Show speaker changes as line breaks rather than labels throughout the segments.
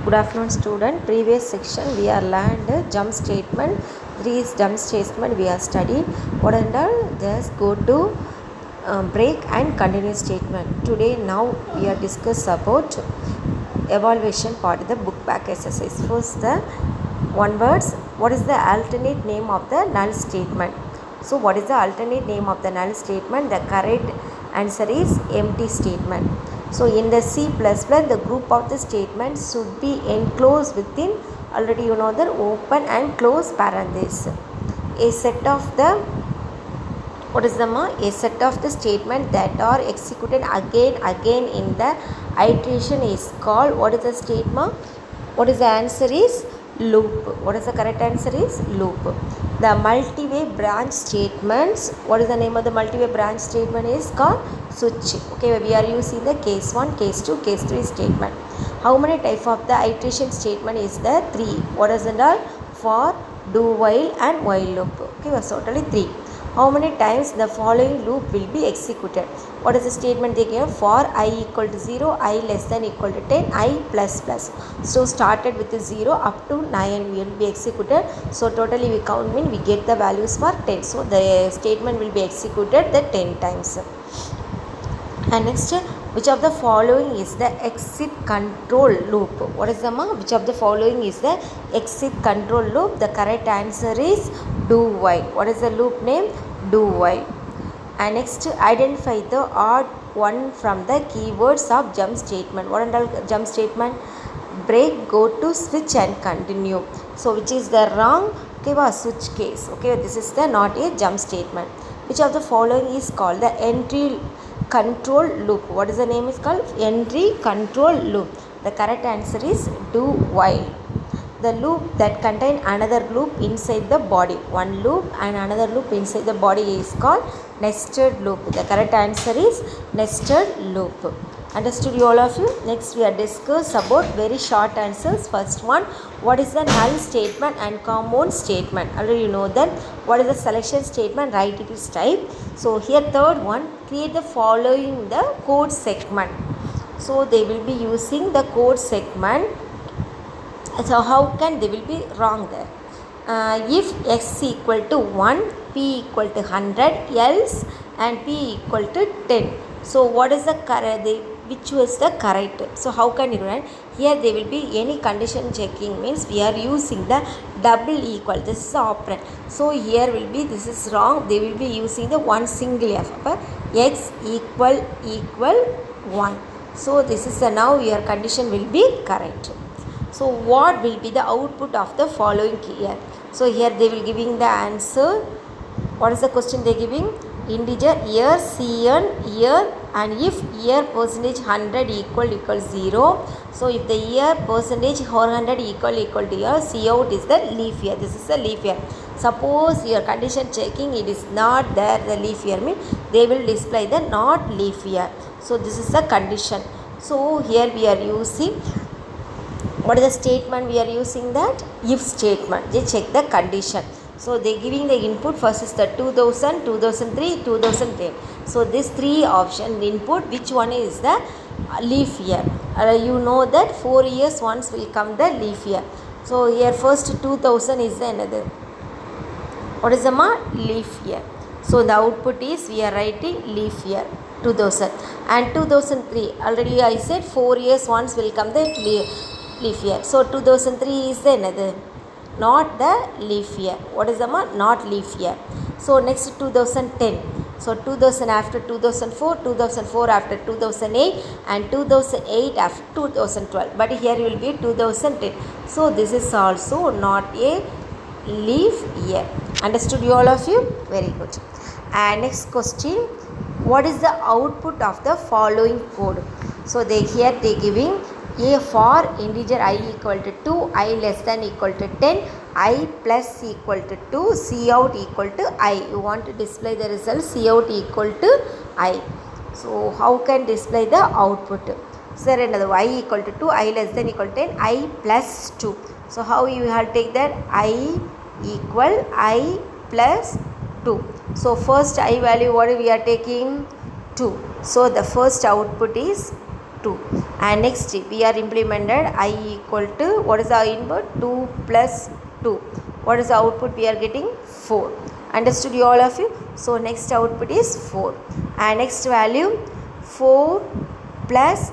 Good afternoon student. Previous section we are learned jump statement. Three jump statement we are studied. What and all? Just go to break and continue statement. Today now we are discuss about evaluation part of the book back exercise. First the one words. What is the alternate name of the null statement? So what is the alternate name of the null statement? The correct answer is empty statement. So in the C++, the group of the statements should be enclosed within, already you know, the open and close parentheses. A set of the, what is the a set of the statement that are executed again in the iteration is called, what is the statement? What is the answer is loop. What is the correct answer is loop. The multi-way branch statements, what is the name of the multi-way branch statement is called switch. Okay, we are using the case 1, case 2, case 3 statement. How many type of the iteration statement is there? 3. What is it all? For, do while and while loop. Okay, so totally 3. How many times the following loop will be executed? What is the statement they give? For I equal to 0, I less than equal to 10, I plus plus. So started with the 0 up to 9 will be executed. So totally we count mean we get the values for 10. So the statement will be executed the 10 times. And next, which of the following is the exit control loop? What is the which of the following is the exit control loop? The correct answer is do while. What is the loop name? Do while. And next, identify the odd one from the keywords of jump statement. What is the jump statement? Break, go to, switch and continue. So which is the wrong? Okay, switch case. Okay, this is the not a jump statement. Which of the following is called the entry control loop? What is the name is called? Entry control loop. The correct answer is do while. The loop that contain another loop inside the body. One loop and another loop inside the body is called nested loop. The correct answer is nested loop. Understood all of you? Next we are discuss about very short answers. First one, what is the null statement and compound statement? Already you know that. What is the selection statement? Write it is type. So here third one, create the following the code segment. So they will be using the code segment. So how can they will be wrong there? If x equal to 1, p equal to 100, else and p equal to 10. So what is the correct? Which was the correct? So how can you write? Here there will be any condition checking means we are using the double equal. This is the operand. So here will be, this is wrong. They will be using the one single f. X equal 1. So this is the now your condition will be correct. So what will be the output of the following here? So here they will giving the answer. What is the question they giving? Integer year, cn year, and if year percentage 100 equal 0. So if the year percentage 400 equal to year, cout is the leaf year. This is the leaf year. Suppose your condition checking it is not there, the leaf year means they will display the not leaf year. So this is the condition. So here we are using, what is the statement we are using? That if statement. They check the condition. So they giving the input. First is the 2000, 2003, 2010. So this three option input, which one is the leaf year? You know that 4 years once will come the leaf year. So here first 2000 is the another. What is the leaf year? So the output is we are writing leaf year 2000 and 2003. Already I said 4 years once will come the leaf year. So 2003 is the another, not the leaf year. What is the not leaf year? So next 2010. So 2000 after 2004, 2004 after 2008 and 2008 after 2012. But here will be 2010. So this is also not a leaf year. Understood you all of you? Very good. And next question, what is the output of the following code? So here they giving a for integer I equal to 2, I less than equal to 10, I plus equal to 2, cout equal to I. You want to display the result cout equal to I. So how can display the output? So another I equal to 2, I less than equal to 10, I plus 2. So how you have to take that? I equal I plus 2. So first I value what we are taking? 2. So the first output is 2. And next we are implemented I equal to, what is the input? 2 plus 2. What is the output we are getting? 4. Understood you all of you? So next output is 4. And next value 4 plus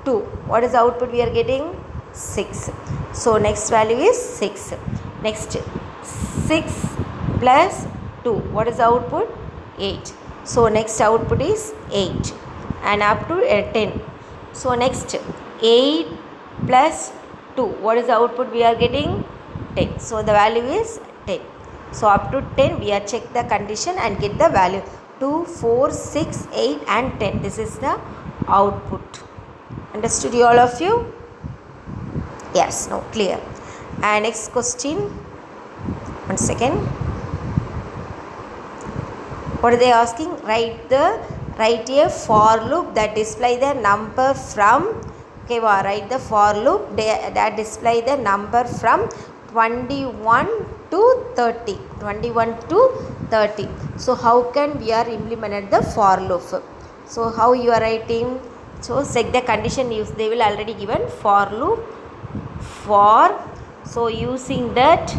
2. What is the output we are getting? 6. So next value is 6. Next 6 plus 2. What is the output? 8. So next output is 8 and up to 10. So next 8 plus 2. What is the output we are getting? 10. So the value is 10. So up to 10 we are check the condition and get the value. 2, 4, 6, 8 and 10. This is the output. Understood you all of you? Yes, no, clear. And next question. One second. What are they asking? Write a for loop that display the number from, okay, write the for loop that display the number from 21 to 30. 21 to 30. So how can we are implemented the for loop? So how you are writing? So check the condition used. They will already given for loop for. So using that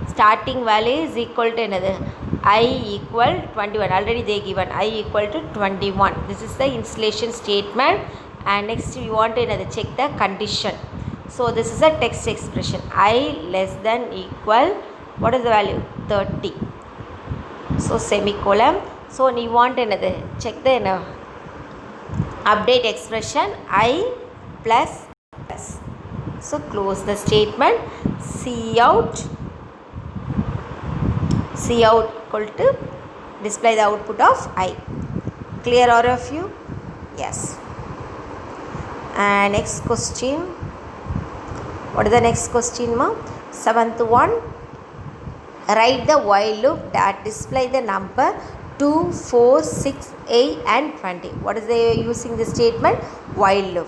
starting value is equal to another I equal 21. Already they given I equal to 21. This is the installation statement. And next we want to another check the condition. So this is a text expression. I less than equal, what is the value? 30. So semicolon. So you want another check the update expression I plus plus. So close the statement. Cout equal to display the output of I. Clear all of you? Yes. And next question. What is the next question, ma? 7th one. Write the while loop that display the number 2, 4, 6, 8 and 20. What is they using the statement? While loop.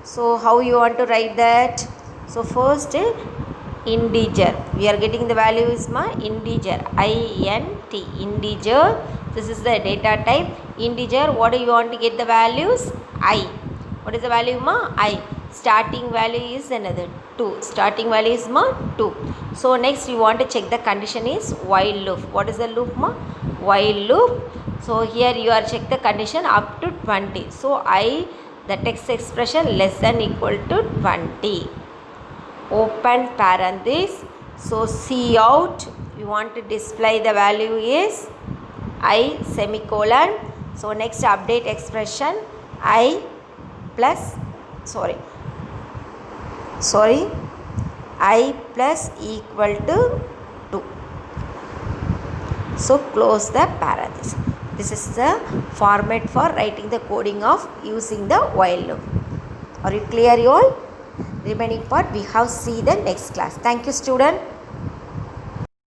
So how you want to write that? So first integer. We are getting the value is integer. int. Integer. This is the data type. Integer. What do you want to get the values? I. What is the value I? Starting value is another 2. Starting value is 2. So next you want to check the condition is while loop. What is the loop While loop. So here you are check the condition up to 20. So the text expression less than equal to 20. Open parenthesis. So Cout, you want to display the value is I semicolon. So next update expression I plus I plus equal to 2. So close the parenthesis. This is the format for writing the coding of using the while loop. Are you clear you all? Remaining part we have see the next class. Thank you student.